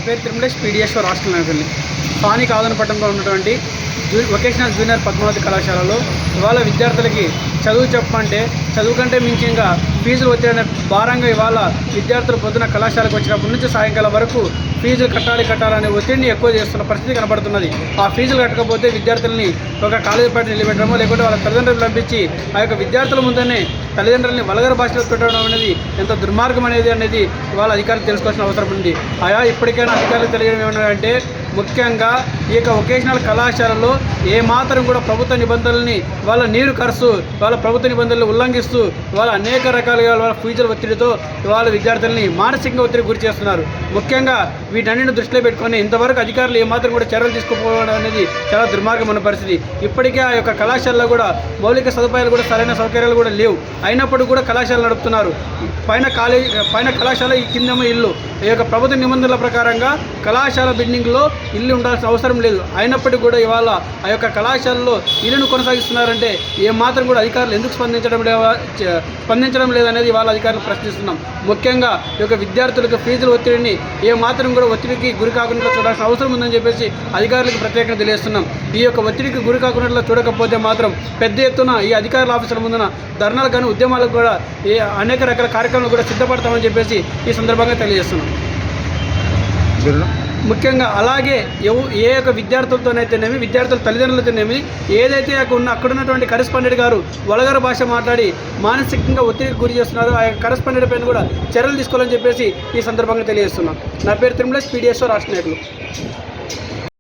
పేరు తిరుమలేష్, పీడిఎస్ఓ రాష్ట్ర నాయకుల్ని. స్థానిక ఆదనపట్నంలో ఉన్నటువంటి వొకేషనల్ జూనియర్ పద్మావతి కళాశాలలో ఇవాళ విద్యార్థులకి చదువు చెప్పమంటే చదువు కంటే మించిగా ఫీజులు ఒత్తిడి భారంగా ఇవాళ విద్యార్థులు పొద్దున కళాశాలకు వచ్చినప్పటి నుంచి సాయంకాలం వరకు ఫీజులు కట్టాలనే ఒత్తిడిని ఎక్కువ చేస్తున్న పరిస్థితి కనబడుతున్నది. ఆ ఫీజులు కట్టకపోతే విద్యార్థుల్ని ఒక కాలేజీ పార్టీ నిలబెట్టడమో లేకుంటే వాళ్ళ తల్లిదండ్రులు పంపించి ఆ యొక్క విద్యార్థుల ముందనే తల్లిదండ్రులని వల్గర్ భాషలో పెట్టడం అనేది ఎంత దుర్మార్గం అనేది వాళ్ళ అధికారులు తెలుసుకోవాల్సిన అవసరం ఉంది. ఇప్పటికైనా అధికారులు తెలియడం ఏమన్నారంటే ముఖ్యంగా ఈ యొక్క వొకేషనల్ కళాశాలలో ఏమాత్రం కూడా ప్రభుత్వ నిబంధనల్ని వాళ్ళ నీరు ఖర్చు వాళ్ళ ప్రభుత్వ నిబంధనలు ఉల్లంఘిస్తూ వాళ్ళ అనేక రకాలుగా వాళ్ళ ఫీజుల ఒత్తిడితో వాళ్ళ విద్యార్థుల్ని మానసికంగా ఒత్తిడి గురి చేస్తున్నారు. ముఖ్యంగా వీటన్నిటిని దృష్టిలో పెట్టుకొని ఇంతవరకు అధికారులు ఏమాత్రం కూడా చర్యలు తీసుకోకపోవడం అనేది చాలా దుర్మార్గమైన పరిస్థితి. ఇప్పటికే ఆ యొక్క కళాశాలలో కూడా మౌలిక సదుపాయాలు కూడా సరైన సౌకర్యాలు కూడా లేవు. అయినప్పటికీ కూడా కళాశాల నడుపుతున్నారు. పైన కళాశాల ఈ కిందేమో ఇల్లు. ఈ యొక్క ప్రభుత్వ నిబంధనల ప్రకారంగా కళాశాల బిల్డింగ్లో ఇల్లు ఉండాల్సిన అవసరం లేదు. అయినప్పటికీ కూడా ఇవాళ ఆ యొక్క కళాశాలలో ఇల్లును కొనసాగిస్తున్నారంటే ఏమాత్రం కూడా అధికారులు ఎందుకు స్పందించడం లేదనేది వాళ్ళ అధికారులు ప్రశ్నిస్తున్నాం. ముఖ్యంగా ఈ యొక్క విద్యార్థులకు ఫీజుల ఒత్తిడిని ఏమాత్రం కూడా ఒత్తిడికి గురి కాకుండా చూడాల్సిన అవసరం ఉందని చెప్పేసి అధికారులకు ప్రత్యేకంగా తెలియజేస్తున్నాం. ఈ యొక్క ఒత్తిడికి గురి కాకుండా చూడకపోతే మాత్రం పెద్ద ఎత్తున ఈ అధికారుల ఆఫీసుల ముందున ధర్నాలు కానీ ఉద్యమాలకు కూడా అనేక రకాల కార్యక్రమాలు కూడా సిద్ధపడతామని చెప్పేసి ఈ సందర్భంగా తెలియజేస్తున్నాం. ముఖ్యంగా అలాగే ఏ యొక్క విద్యార్థులతోనైతేనేమి విద్యార్థుల తల్లిదండ్రులతోనేమి ఏదైతే అక్కడ ఉన్నటువంటి కరెస్పాండెంట్ గారు వల్గర్ భాష మాట్లాడి మానసికంగా ఒత్తిడికి గురి చేస్తున్నారో ఆ యొక్క కరెస్పాండెంట్ పైన కూడా చర్యలు తీసుకోవాలని చెప్పేసి ఈ సందర్భంగా తెలియజేస్తున్నాం. నా పేరు తిరుమలేష్, పీడిఎస్ఓ రాష్ట్ర నాయకులు.